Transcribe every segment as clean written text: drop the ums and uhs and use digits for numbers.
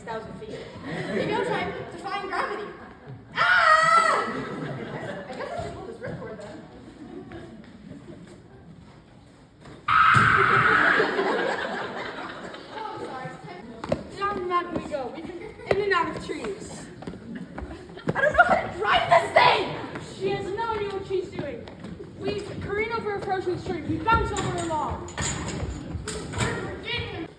6,000 feet. Maybe I'll try defying gravity. Ah! I guess I should pull this ripcord then. Oh, I'm sorry. Down the mountain we go. We can in and out of trees. I don't know how to drive this thing! She has no idea what she's doing. We careen over a frozen stream. We bounce over along.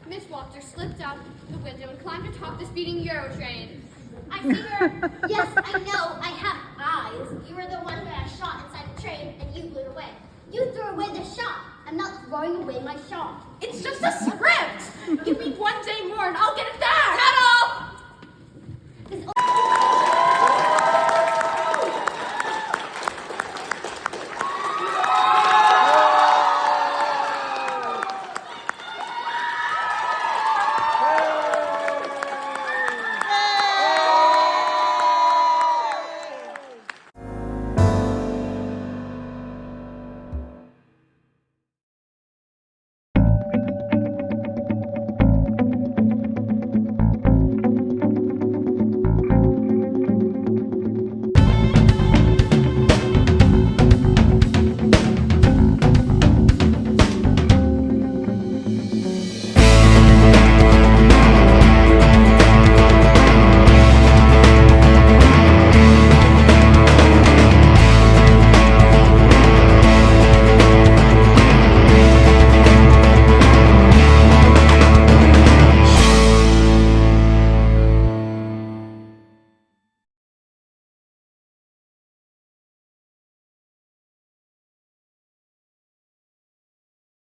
Miss Walter slipped out the window and climbed atop the speeding Euro train. I see her. Yes, I know. I have eyes. You were the one who had a shot inside the train, and you blew it away. You threw away the shot. I'm not throwing away my shot. It's just a script! Give me one day more and